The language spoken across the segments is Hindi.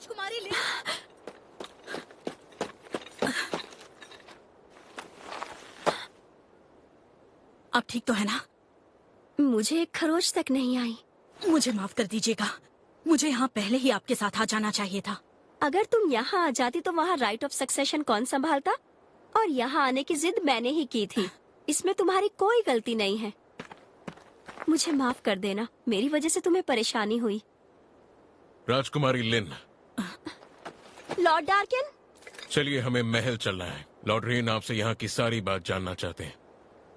राजकुमारी लिन। आप ठीक तो है ना? मुझे एक खरोच तक नहीं आई। मुझे माफ कर दीजिएगा, मुझे यहाँ पहले ही आपके साथ आ जाना चाहिए था। अगर तुम यहाँ आ जाती तो वहाँ राइट ऑफ सक्सेशन कौन संभालता? और यहाँ आने की जिद मैंने ही की थी। इसमें तुम्हारी कोई गलती नहीं है। मुझे माफ कर देना, मेरी वजह से तुम्हें परेशानी हुई। राजकुमारी लिन, लॉर्ड डार्किन, चलिए हमें महल चलना है। लॉर्ड रेन आपसे यहाँ की सारी बात जानना चाहते हैं।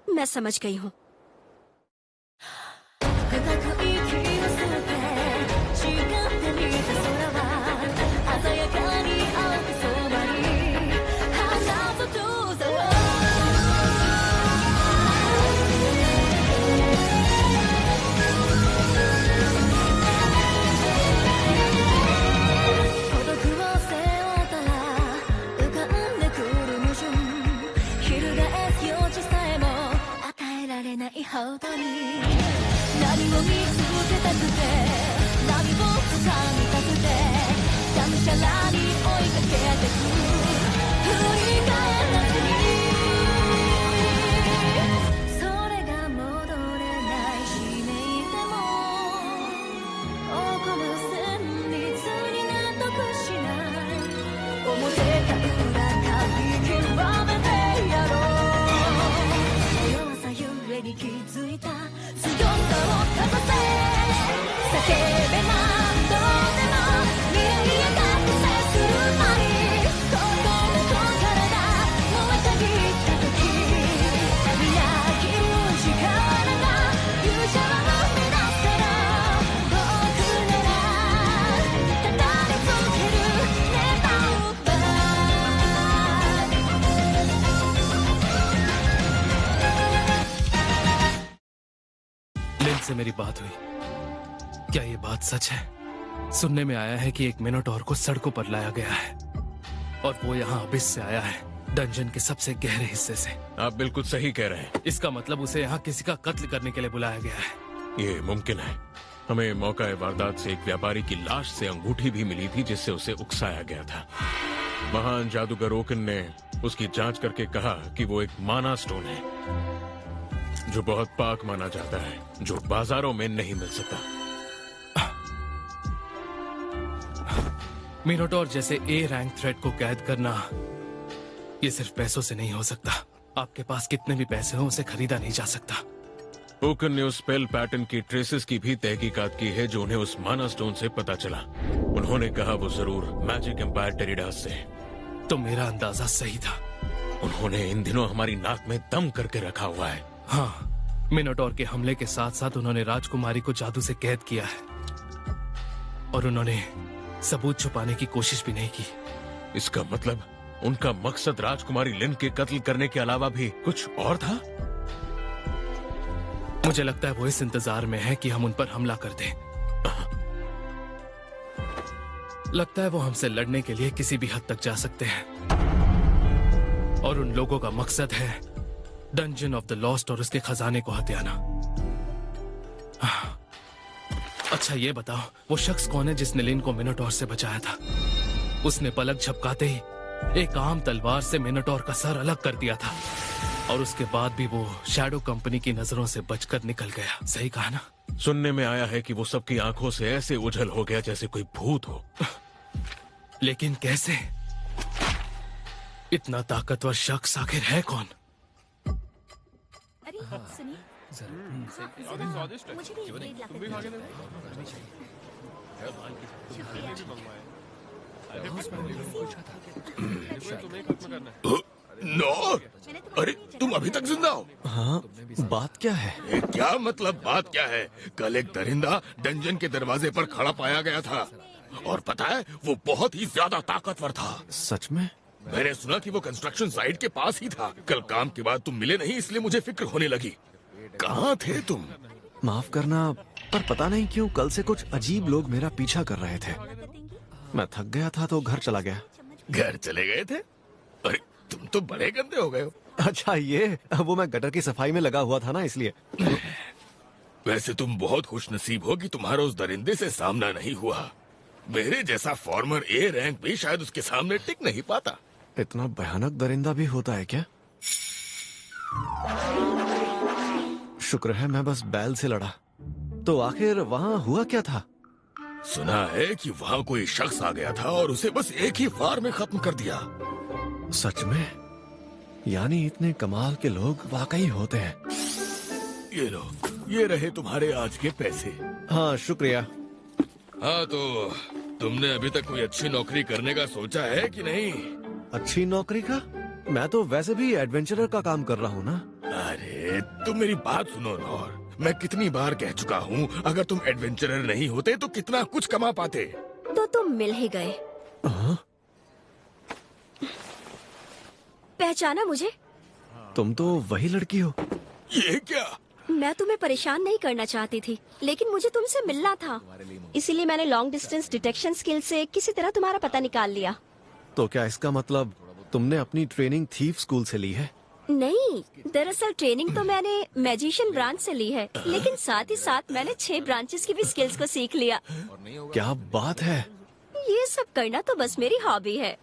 मैं समझ गई हूँ। से मेरी बात हुई। क्या ये बात सच है? सुनने में आया है कि एक मिनोटॉर को सड़कों पर लाया गया है और वो यहाँ अबिस से आया है, डंजन के सबसे गहरे हिस्से से। आप बिल्कुल सही कह रहे हैं। इसका मतलब उसे यहाँ किसी का कत्ल करने के लिए बुलाया गया है। ये मुमकिन है। हमें मौका वारदात से एक व्यापारी की लाश से अंगूठी भी मिली थी जिससे उसे उकसाया गया था। महान जादूगर ओकन ने उसकी जांच करके कहा कि वो एक माना स्टोन है जो बहुत पाक माना जाता है, जो बाजारों में नहीं मिल सकता। मिनोटॉर जैसे ए रैंक थ्रेट को कैद करना ये सिर्फ पैसों से नहीं हो सकता। आपके पास कितने भी पैसे हो उसे खरीदा नहीं जा सकता। ओकन ने उस स्पेल पैटर्न की ट्रेसेस की भी तहकीकात की है जो उन्हें उस माना स्टोन से पता चला। उन्होंने कहा वो जरूर मैजिक एम्पायर टेरिडास से। तो मेरा अंदाजा सही था। उन्होंने इन दिनों हमारी नाक में दम करके रखा हुआ है। हाँ, मिनोटॉर के हमले के साथ साथ उन्होंने राजकुमारी को जादू से कैद किया है और उन्होंने सबूत छुपाने की कोशिश भी नहीं की। इसका मतलब उनका मकसद राजकुमारी लिन के कत्ल करने के अलावा भी कुछ और था। मुझे लगता है वो इस इंतजार में है कि हम उन पर हमला कर दें। लगता है वो हमसे लड़ने के लिए किसी भी हद तक जा सकते हैं और उन लोगों का मकसद है डंजन ऑफ द लॉस्ट और उसके खजाने को हथियाना। अच्छा ये बताओ, वो शख्स कौन है जिसने लिन को मिनोटॉर से बचाया था? उसने पलक झपकाते ही एक आम तलवार से मिनोटॉर का सर अलग कर दिया था और उसके बाद भी वो शैडो कंपनी की नजरों से बचकर निकल गया। सही कहा ना? सुनने में आया है कि वो सबकी आंखों से ऐसे उछल हो गया जैसे कोई भूत हो। लेकिन कैसे? इतना ताकतवर शख्स आखिर है कौन? अरे सुनिए, मुझे भी एक प्लेट लाकर नॉर, अरे तुम अभी तक जिंदा हो? हाँ, बात क्या है? क्या मतलब बात क्या है? कल एक दरिंदा डंजन के दरवाजे पर खड़ा पाया गया था और पता है वो बहुत ही ज्यादा ताकतवर था। सच में? मैंने सुना कि वो कंस्ट्रक्शन साइट के पास ही था। कल काम के बाद तुम मिले नहीं इसलिए मुझे फिक्र होने लगी। कहाँ थे तुम? माफ करना, पर पता नहीं क्यों कल से कुछ अजीब लोग मेरा पीछा कर रहे थे। मैं थक गया था तो घर चला गया। घर चले गए थे? अरे तुम तो बड़े गंदे हो गए हो। अच्छा ये, वो मैं गटर की सफाई में लगा हुआ था ना इसलिए। वैसे तुम बहुत खुश नसीब हो कि तुम्हारा उस दरिंदे से सामना नहीं हुआ। मेरे जैसा फॉर्मर ए रैंक भी शायद उसके सामने टिक नहीं पाता। इतना भयानक दरिंदा भी होता है क्या? शुक्र है मैं बस बैल से लड़ा। तो आखिर वहाँ हुआ क्या था? सुना है कि वहाँ कोई शख्स आ गया था और उसे बस एक ही वार में खत्म कर दिया। सच में? यानी इतने कमाल के लोग वाकई होते हैं। ये लो, ये रहे तुम्हारे आज के पैसे। हाँ शुक्रिया। हाँ तो तुमने अभी तक कोई अच्छी नौकरी करने का सोचा है कि नहीं? अच्छी नौकरी का? मैं तो वैसे भी एडवेंचरर का काम कर रहा हूँ ना। अरे तुम मेरी बात सुनो नौर, मैं कितनी बार कह चुका हूँ अगर तुम एडवेंचरर नहीं होते तो कितना कुछ कमा पाते। तो तुम मिल ही गए। हाँ? पहचाना मुझे? तुम तो वही लड़की हो। ये क्या? मैं तुम्हें परेशान नहीं करना चाहती थी, लेकिन मुझे तुमसे मिलना था, इसीलिए मैंने लॉन्ग डिस्टेंस डिटेक्शन स्किल से किसी तरह तुम्हारा पता निकाल लिया। तो क्या इसका मतलब तुमने अपनी ट्रेनिंग थीफ स्कूल से ली है? नहीं, दरअसल ट्रेनिंग तो मैंने मैजिशियन ब्रांच से ली है, लेकिन साथ ही साथ मैंने 6 ब्रांचेस की भी स्किल्स को सीख लिया। क्या बात है। ये सब करना तो बस मेरी हॉबी है,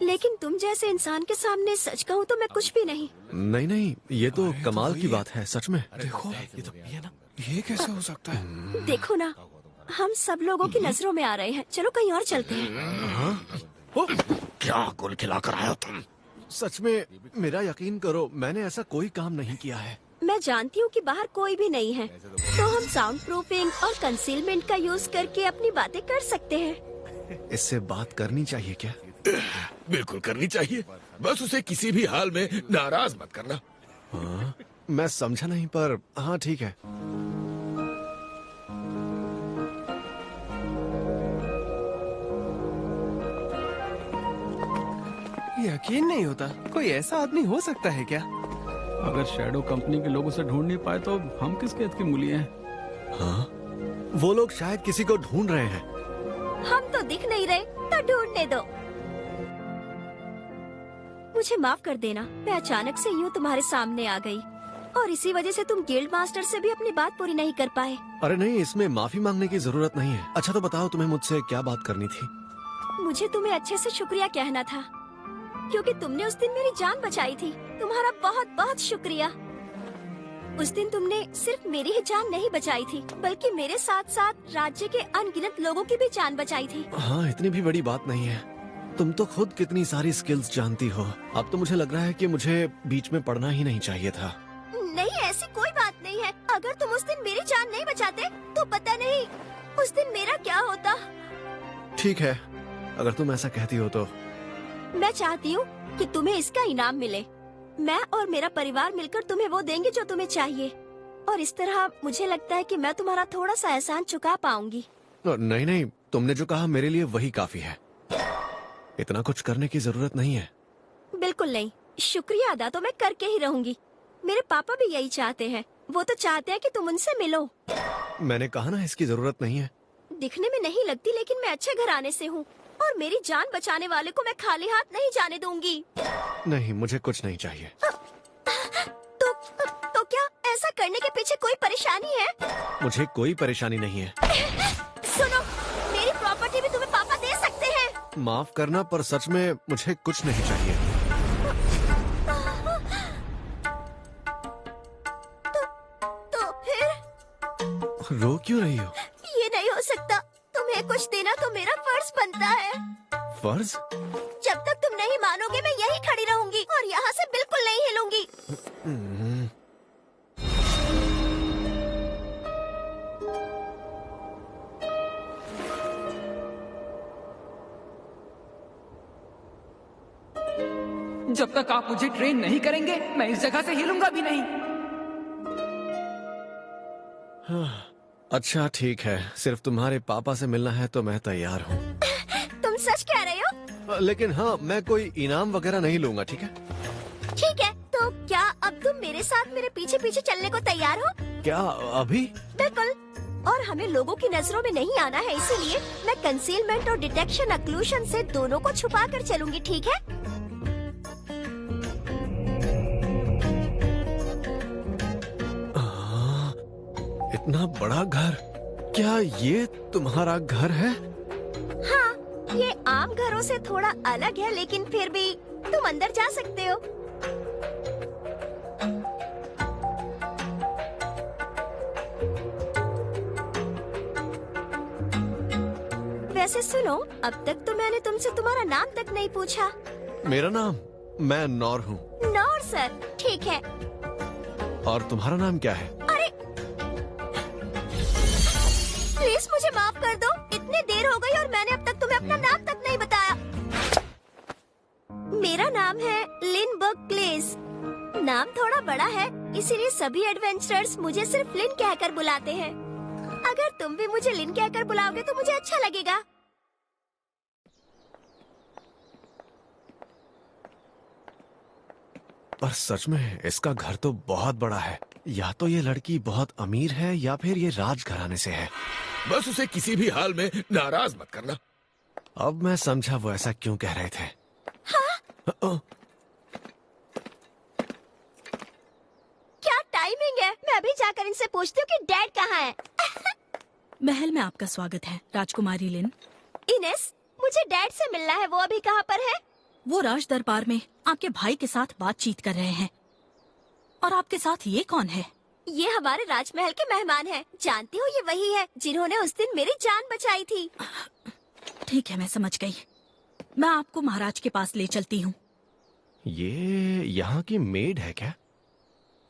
लेकिन तुम जैसे इंसान के सामने सच कहूँ तो मैं कुछ भी नहीं। नहीं नहीं, ये तो कमाल की बात है सच में। देखो ये तो ये ना, ये कैसे हो सकता है? देखो ना, हम सब लोगों की नजरों में आ रहे हैं। चलो कहीं और चलते हैं। क्या गुल खिलाकर आया तुम? सच में मेरा यकीन करो, मैंने ऐसा कोई काम नहीं किया है। मैं जानती हूँ कि बाहर कोई भी नहीं है, तो हम साउंड प्रूफिंग और कंसीलमेंट का यूज करके अपनी बातें कर सकते हैं। इससे बात करनी चाहिए क्या? बिल्कुल करनी चाहिए, बस उसे किसी भी हाल में नाराज मत करना। हाँ, मैं समझा नहीं, पर हाँ ठीक है। यकीन नहीं होता कोई ऐसा आदमी हो सकता है क्या? अगर शैडो कंपनी के लोग उसे ढूंढ नहीं पाए तो हम किसके हद की मूली हैं? हाँ, वो लोग शायद किसी को ढूंढ रहे हैं। हम तो दिख नहीं रहे, तो ढूंढने दो। मुझे माफ कर देना, मैं अचानक से यूँ तुम्हारे सामने आ गई और इसी वजह से तुम गिल्ड मास्टर से भी अपनी बात पूरी नहीं कर पाए। अरे नहीं, इसमें माफी मांगने की जरूरत नहीं है। अच्छा तो बताओ, तुम्हें मुझसे क्या बात करनी थी? मुझे तुम्हें अच्छे से शुक्रिया कहना था, क्योंकि तुमने उस दिन मेरी जान बचाई थी। तुम्हारा बहुत बहुत शुक्रिया। उस दिन तुमने सिर्फ मेरी ही जान नहीं बचाई थी, बल्कि मेरे साथ साथ राज्य के अनगिनत लोगों की भी जान बचाई थी। हाँ, इतनी भी बड़ी बात नहीं है। तुम तो खुद कितनी सारी स्किल्स जानती हो। अब तो मुझे लग रहा है कि मुझे बीच में पढ़ना ही नहीं चाहिए था। नहीं, ऐसी कोई बात नहीं है। अगर तुम उस दिन मेरी जान नहीं बचाते तो पता नहीं उस दिन मेरा क्या होता। ठीक है, अगर तुम ऐसा कहती हो तो। मैं चाहती हूँ कि तुम्हें इसका इनाम मिले। मैं और मेरा परिवार मिलकर तुम्हें वो देंगे जो तुम्हें चाहिए, और इस तरह मुझे लगता है कि मैं तुम्हारा थोड़ा सा एहसान चुका पाऊंगी। नहीं नहीं, तुमने जो कहा मेरे लिए वही काफी है। इतना कुछ करने की जरूरत नहीं है। बिल्कुल नहीं, शुक्रिया अदा तो मैं करके ही रहूंगी। मेरे पापा भी यही चाहते हैं। वो तो चाहते हैं कि तुम उनसे मिलो। मैंने कहा ना, इसकी जरूरत नहीं है। दिखने में नहीं लगती, लेकिन मैं अच्छे घराने से हूँ और मेरी जान बचाने वाले को मैं खाली हाथ नहीं जाने दूंगी। नहीं, मुझे कुछ नहीं चाहिए। तो क्या ऐसा करने के पीछे कोई परेशानी है? मुझे कोई परेशानी नहीं है। सुनो, मेरी प्रॉपर्टी भी तुम्हें पापा दे सकते हैं। माफ करना, पर सच में मुझे कुछ नहीं चाहिए। तो फिर रो क्यों रही हो? ये नहीं हो सकता। तुम्हें कुछ देना तो मेरा फर्ज बनता है। फर्ज? जब तक तुम नहीं मानोगे मैं यही खड़ी रहूंगी और यहाँ से बिल्कुल नहीं हिलूंगी। जब तक आप मुझे ट्रेन नहीं करेंगे मैं इस जगह से हिलूंगा भी नहीं। अच्छा ठीक है, सिर्फ तुम्हारे पापा से मिलना है तो मैं तैयार हूँ। तुम सच कह रहे हो? लेकिन हाँ, मैं कोई इनाम वगैरह नहीं लूंगा, ठीक है? ठीक है, तो क्या अब तुम मेरे साथ मेरे पीछे पीछे चलने को तैयार हो? क्या अभी? बिल्कुल, और हमें लोगों की नजरों में नहीं आना है, इसीलिए मैं कंसीलमेंट और डिटेक्शन अक्लूशन से दोनों को छुपा कर चलूंगी, ठीक है? इतना बड़ा घर, क्या ये तुम्हारा घर है? ये आम घरों से थोड़ा अलग है, लेकिन फिर भी तुम अंदर जा सकते हो। वैसे सुनो, अब तक तो मैंने तुमसे तुम्हारा नाम तक नहीं पूछा। मेरा नाम? मैं नौर हूँ। नौर सर, ठीक है। और तुम्हारा नाम क्या है? अरे प्लीज मुझे माफ कर दो, इतनी देर हो गई और मैंने अब तक तुम्हें अपना नाम तक नहीं बताया। मेरा नाम है लिन बर्कलेस। नाम थोड़ा बड़ा है, इसीलिए सभी एडवेंचरर्स मुझे सिर्फ लिन कहकर बुलाते हैं। अगर तुम भी मुझे लिन कहकर बुलाओगे तो मुझे अच्छा लगेगा। पर सच में इसका घर तो बहुत बड़ा है। या तो ये लड़की बहुत अमीर है या फिर ये राजघराने से है। बस उसे किसी भी हाल में नाराज मत करना। अब मैं समझा वो ऐसा क्यों कह रहे थे। हाँ? क्या टाइमिंग है, मैं अभी जाकर इनसे पूछती हूँ कि डैड कहाँ है। महल में आपका स्वागत है राजकुमारी लिन। इनेस, मुझे डैड से मिलना है, वो अभी कहाँ पर है? वो राज दरबार में आपके भाई के साथ बातचीत कर रहे हैं। और आपके साथ ये कौन है? ये हमारे राजमहल के मेहमान हैं। जानती हो, ये वही है जिन्होंने उस दिन मेरी जान बचाई थी। ठीक है, मैं समझ गई। मैं आपको महाराज के पास ले चलती हूँ। ये यहाँ की मेड है क्या?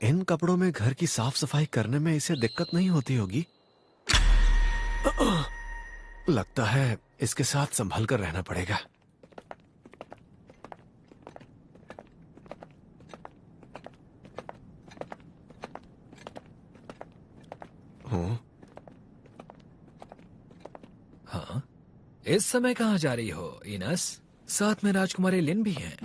इन कपड़ों में घर की साफ सफाई करने में इसे दिक्कत नहीं होती होगी। लगता है इसके साथ संभल कर रहना पड़ेगा। हाँ, इस समय कहाँ जा रही हो इनस? साथ में राजकुमारी लिन भी हैं।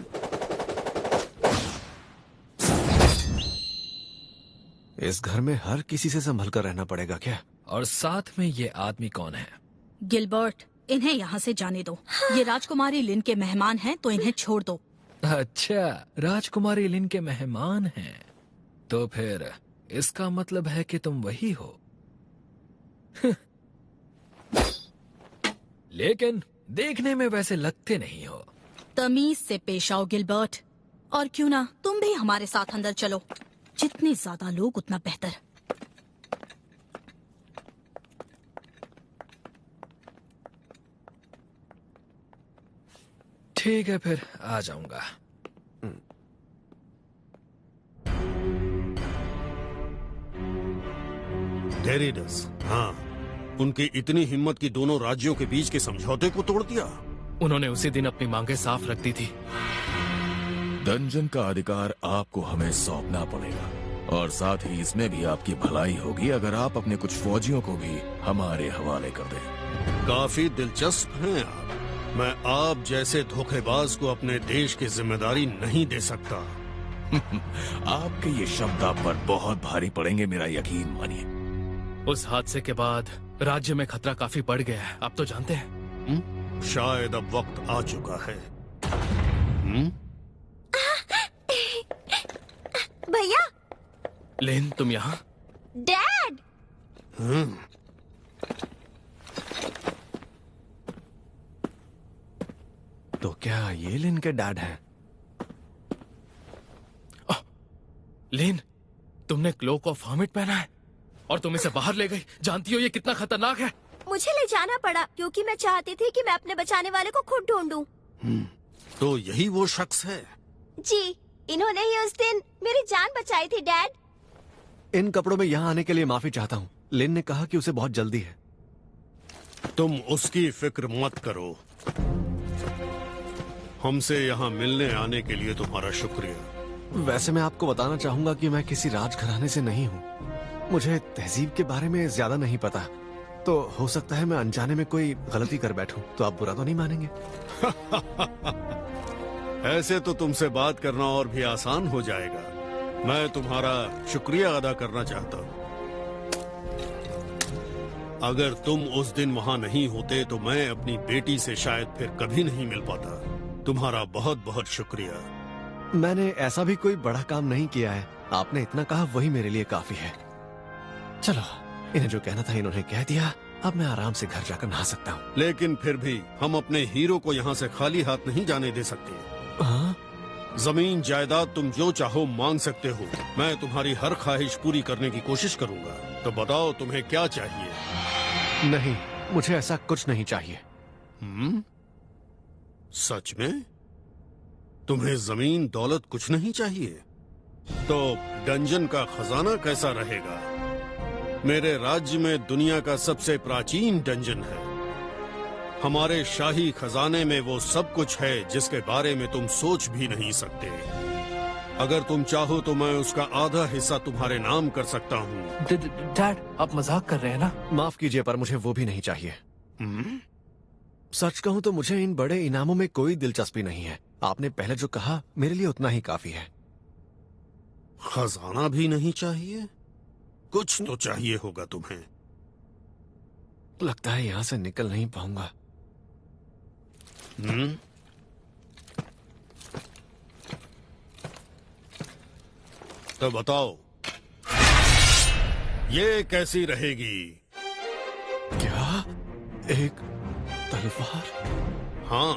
इस घर में हर किसी से संभल कर रहना पड़ेगा क्या? और साथ में ये आदमी कौन है? गिलबर्ट, इन्हें यहाँ से जाने दो। ये राजकुमारी लिन के मेहमान हैं, तो इन्हें छोड़ दो। अच्छा, राजकुमारी लिन के मेहमान हैं, तो फिर इसका मतलब है कि तुम वही हो। लेकिन देखने में वैसे लगते नहीं हो। तमीज से पेश आओ गिलबर्ट। और क्यों ना तुम भी हमारे साथ अंदर चलो। जितने ज्यादा लोग उतना बेहतर। ठीक है, फिर आ जाऊंगा। टेरिडस, हाँ, उनकी इतनी हिम्मत की दोनों राज्यों के बीच के समझौते को तोड़ दिया। उन्होंने उसी दिन अपनी मांगे साफ रख दी थी। दंजन का अधिकार आपको हमें सौंपना पड़ेगा, और साथ ही इसमें भी आपकी भलाई होगी अगर आप अपने कुछ फौजियों को भी हमारे हवाले कर दें। काफी दिलचस्प हैं आप। मैं आप जैसे धोखेबाज को अपने देश की जिम्मेदारी नहीं दे सकता। आपके ये शब्द आप पर बहुत भारी पड़ेंगे, मेरा यकीन मानिए। उस हादसे के बाद राज्य में खतरा काफी बढ़ गया है, आप तो जानते हैं। शायद अब वक्त आ चुका है। भैया। लिन, तुम यहाँ? डैड। तो क्या ये लिन के डैड हैं? लिन, तुमने क्लोक ऑफ हर्मिट पहना है और तुम इसे बाहर ले गई। जानती हो ये कितना खतरनाक है? मुझे ले जाना पड़ा क्योंकि मैं चाहती थी कि मैं अपने बचाने वाले को खुद ढूंढूं। तो यही वो शख्स है? जी, इन्होंने ही उस दिन मेरी जान बचाई थी डैड। इन कपड़ों में यहाँ आने के लिए माफी चाहता हूँ। लिन ने कहा कि उसे बहुत जल्दी है। तुम उसकी फिक्र मत करो। हमसे यहाँ मिलने आने के लिए तुम्हारा शुक्रिया। वैसे मैं आपको बताना चाहूंगा कि मैं किसी राजघराने से नहीं हूँ। मुझे तहजीब के बारे में ज्यादा नहीं पता, तो हो सकता है मैं अनजाने में कोई गलती कर बैठूं। तो आप बुरा तो नहीं मानेंगे? ऐसे तो तुमसे बात करना और भी आसान हो जाएगा। मैं तुम्हारा शुक्रिया अदा करना चाहता हूँ। अगर तुम उस दिन वहाँ नहीं होते तो मैं अपनी बेटी से शायद फिर कभी नहीं मिल पाता। तुम्हारा बहुत बहुत शुक्रिया। मैंने ऐसा भी कोई बड़ा काम नहीं किया है। आपने इतना कहा वही मेरे लिए काफी है। चलो, इन्हें जो कहना था इन्होंने कह दिया। अब मैं आराम से घर जाकर नहा सकता हूँ। लेकिन फिर भी हम अपने हीरो को यहाँ से खाली हाथ नहीं जाने दे सकते। हाँ? जमीन जायदाद तुम जो चाहो मांग सकते हो। मैं तुम्हारी हर ख्वाहिश पूरी करने की कोशिश करूंगा। तो बताओ तुम्हें क्या चाहिए? नहीं, मुझे ऐसा कुछ नहीं चाहिए। सच में? तुम्हें जमीन दौलत कुछ नहीं चाहिए? तो डंजन का खजाना कैसा रहेगा? मेरे राज्य में दुनिया का सबसे प्राचीन डंजन है। हमारे शाही खजाने में वो सब कुछ है जिसके बारे में तुम सोच भी नहीं सकते। अगर तुम चाहो तो मैं उसका आधा हिस्सा तुम्हारे नाम कर सकता हूँ। डैड, आप मजाक कर रहे हैं ना? माफ कीजिए, पर मुझे वो भी नहीं चाहिए। सच कहूँ तो मुझे इन बड़े इनामों में कोई दिलचस्पी नहीं है। आपने पहले जो कहा मेरे लिए उतना ही काफी है। खजाना भी नहीं चाहिए? कुछ तो चाहिए होगा तुम्हें। लगता है यहाँ से निकल नहीं पाऊंगा। तो बताओ, ये कैसी रहेगी? क्या? एक तलवार? हाँ,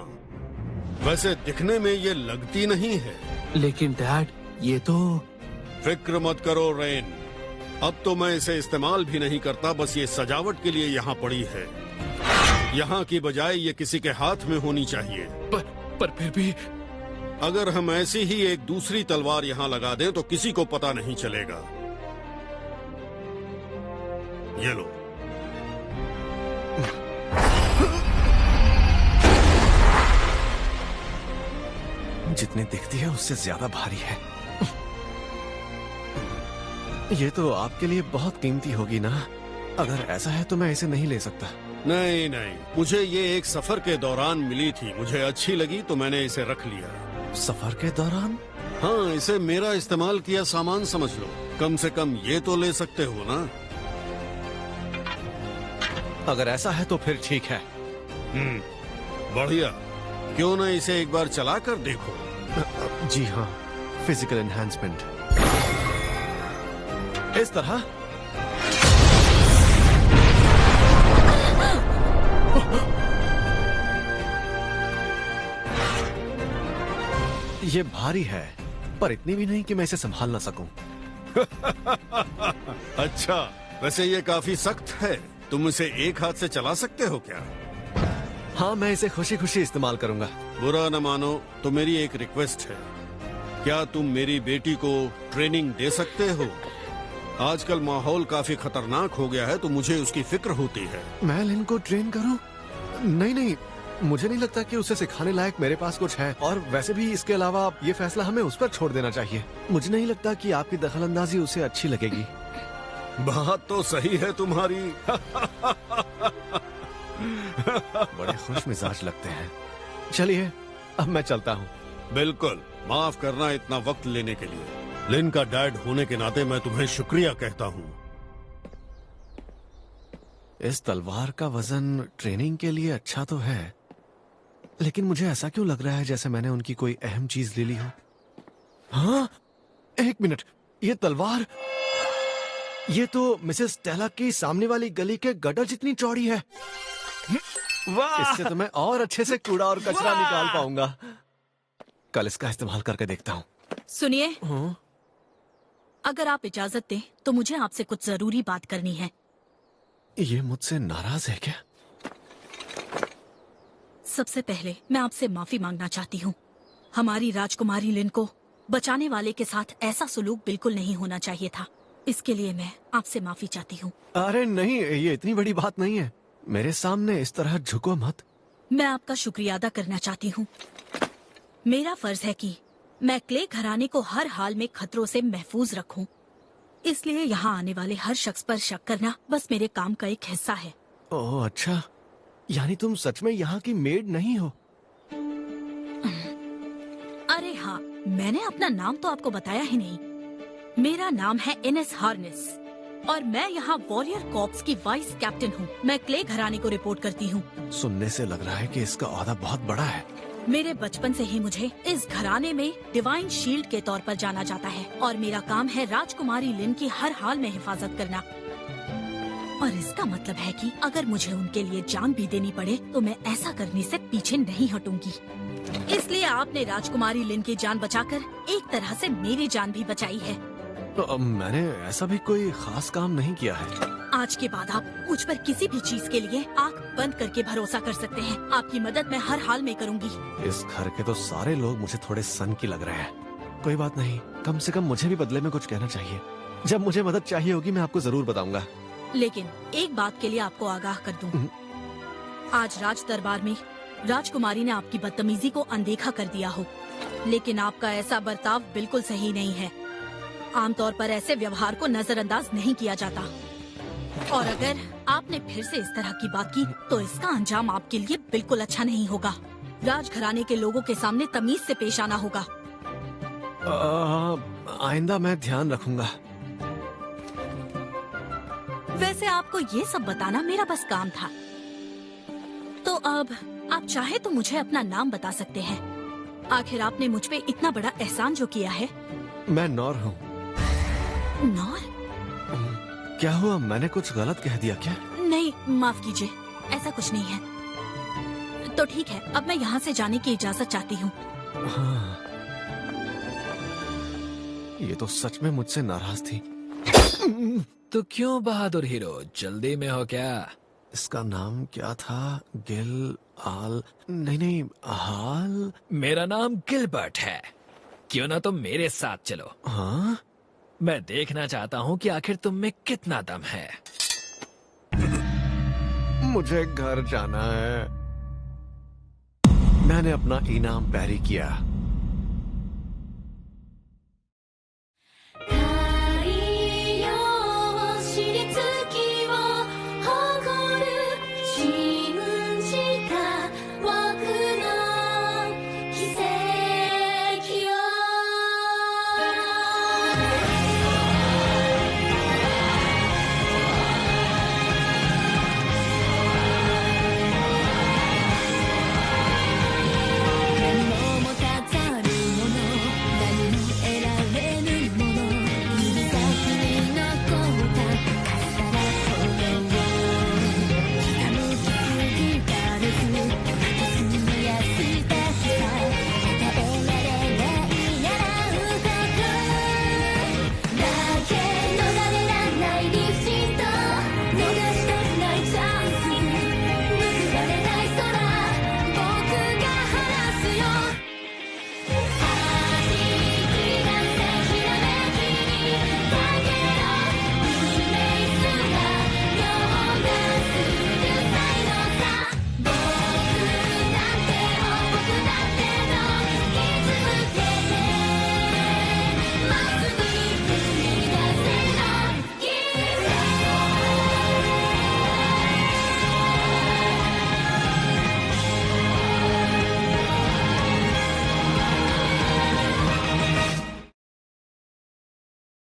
वैसे दिखने में ये लगती नहीं है। लेकिन डैड, ये तो... फिक्र मत करो रेन, अब तो मैं इसे इस्तेमाल भी नहीं करता। बस ये सजावट के लिए यहाँ पड़ी है। यहाँ की बजाय ये किसी के हाथ में होनी चाहिए। पर फिर भी अगर हम ऐसी ही एक दूसरी तलवार यहाँ लगा दें तो किसी को पता नहीं चलेगा। ये लो। जितनी दिखती है उससे ज्यादा भारी है। ये तो आपके लिए बहुत कीमती होगी ना? अगर ऐसा है तो मैं इसे नहीं ले सकता। नहीं नहीं, मुझे ये एक सफर के दौरान मिली थी। मुझे अच्छी लगी तो मैंने इसे रख लिया। सफर के दौरान? हाँ, इसे मेरा इस्तेमाल किया सामान समझ लो। कम से कम ये तो ले सकते हो ना? अगर ऐसा है तो फिर ठीक है। बढ़िया। क्यों ना इसे एक बार चला कर देखो? जी हाँ, फिजिकल एनहांसमेंट। इस तरह? ये भारी है, पर इतनी भी नहीं कि मैं इसे संभाल ना सकूं। अच्छा, वैसे ये काफी सख्त है। तुम इसे एक हाथ से चला सकते हो क्या? हाँ, मैं इसे खुशी खुशी इस्तेमाल करूंगा। बुरा न मानो तो मेरी एक रिक्वेस्ट है। क्या तुम मेरी बेटी को ट्रेनिंग दे सकते हो? आजकल माहौल काफी खतरनाक हो गया है तो मुझे उसकी फिक्र होती है। मैं लिन को ट्रेन करूं? नहीं नहीं, मुझे नहीं लगता कि उसे सिखाने लायक मेरे पास कुछ है। और वैसे भी इसके अलावा ये फैसला हमें उस पर छोड़ देना चाहिए। मुझे नहीं लगता कि आपकी दखलंदाजी उसे अच्छी लगेगी। बात तो सही है तुम्हारी। बड़े खुश मिजाज लगते हैं। चलिए, अब मैं चलता हूँ। बिल्कुल, माफ करना इतना वक्त लेने के लिए। लिन का डैड होने के नाते मैं तुम्हें शुक्रिया कहता हूँ। इस तलवार का वजन ट्रेनिंग के लिए अच्छा तो है, लेकिन मुझे ऐसा क्यों लग रहा है जैसे मैंने उनकी कोई अहम चीज ले ली हो। हाँ, एक मिनट, ये तलवार, ये तो मिसेस स्टेला की सामने वाली गली के गटर जितनी चौड़ी है। वाह! इससे तो मैं और अच्छे से कूड़ा और कचरा निकाल पाऊंगा। कल इसका इस्तेमाल करके देखता हूँ। सुनिए, अगर आप इजाजत दें तो मुझे आपसे कुछ जरूरी बात करनी है। ये मुझसे नाराज है क्या? सबसे पहले मैं आपसे माफी मांगना चाहती हूँ। हमारी राजकुमारी लिन को बचाने वाले के साथ ऐसा सुलूक बिल्कुल नहीं होना चाहिए था। इसके लिए मैं आपसे माफी चाहती हूँ। अरे नहीं, ये इतनी बड़ी बात नहीं है। मेरे सामने इस तरह झुको मत। मैं आपका शुक्रिया अदा करना चाहती हूँ। मेरा फर्ज है कि मैं क्ले घराने को हर हाल में खतरों से महफूज रखूं। इसलिए यहाँ आने वाले हर शख्स पर शक करना बस मेरे काम का एक हिस्सा है। ओह अच्छा, यानी तुम सच में यहाँ की मेड नहीं हो? अरे हाँ, मैंने अपना नाम तो आपको बताया ही नहीं। मेरा नाम है इनेस हार्नेस और मैं यहाँ वॉरियर कॉर्प्स की वाइस कैप्टन हूँ। मैं क्ले घराने को रिपोर्ट करती हूँ। सुनने से लग रहा है कि इसका ओहदा बहुत बड़ा है। मेरे बचपन से ही मुझे इस घराने में डिवाइन शील्ड के तौर पर जाना जाता है और मेरा काम है राजकुमारी लिन की हर हाल में हिफाजत करना। और इसका मतलब है कि अगर मुझे उनके लिए जान भी देनी पड़े तो मैं ऐसा करने से पीछे नहीं हटूंगी। इसलिए आपने राजकुमारी लिन की जान बचाकर एक तरह से मेरी जान भी बचाई है। तो मैंने ऐसा भी कोई खास काम नहीं किया है। आज के बाद आप मुझ पर किसी भी चीज के लिए आंख बंद करके भरोसा कर सकते हैं। आपकी मदद मैं हर हाल में करूंगी। इस घर के तो सारे लोग मुझे थोड़े सन की लग रहे हैं। कोई बात नहीं, कम से कम मुझे भी बदले में कुछ कहना चाहिए। जब मुझे मदद चाहिए होगी मैं आपको जरूर बताऊंगा। लेकिन एक बात के लिए आपको आगाह कर दूं। आज राज दरबार में राजकुमारी ने आपकी बदतमीजी को अनदेखा कर दिया हो, लेकिन आपका ऐसा बर्ताव बिल्कुल सही नहीं है। आमतौर पर ऐसे व्यवहार को नजरअंदाज नहीं किया जाता, और अगर आपने फिर से इस तरह की बात की तो इसका अंजाम आपके लिए बिल्कुल अच्छा नहीं होगा। राजघराने के लोगों के सामने तमीज से पेश आना होगा। आइंदा मैं ध्यान रखूंगा। वैसे आपको ये सब बताना मेरा बस काम था। तो अब आप चाहे तो मुझे अपना नाम बता सकते हैं। आखिर आपने मुझ पे इतना बड़ा एहसान जो किया है। मैं नौर हूँ। नौर? क्या हुआ, मैंने कुछ गलत कह दिया क्या? नहीं, माफ कीजिए, ऐसा कुछ नहीं है। तो ठीक है, अब मैं यहाँ से जाने की इजाजत चाहती हूँ। हाँ, ये तो सच में मुझसे नाराज थी। तो क्यों बहादुर हीरो, जल्दी में हो क्या? इसका नाम क्या था? गिल आल? नहीं, हाल। मेरा नाम गिलबर्ट है। क्यों ना तुम मेरे साथ चलो। हाँ? मैं देखना चाहता हूँ कि आखिर तुम में कितना दम है। मुझे घर जाना है। मैंने अपना इनाम पैरी किया।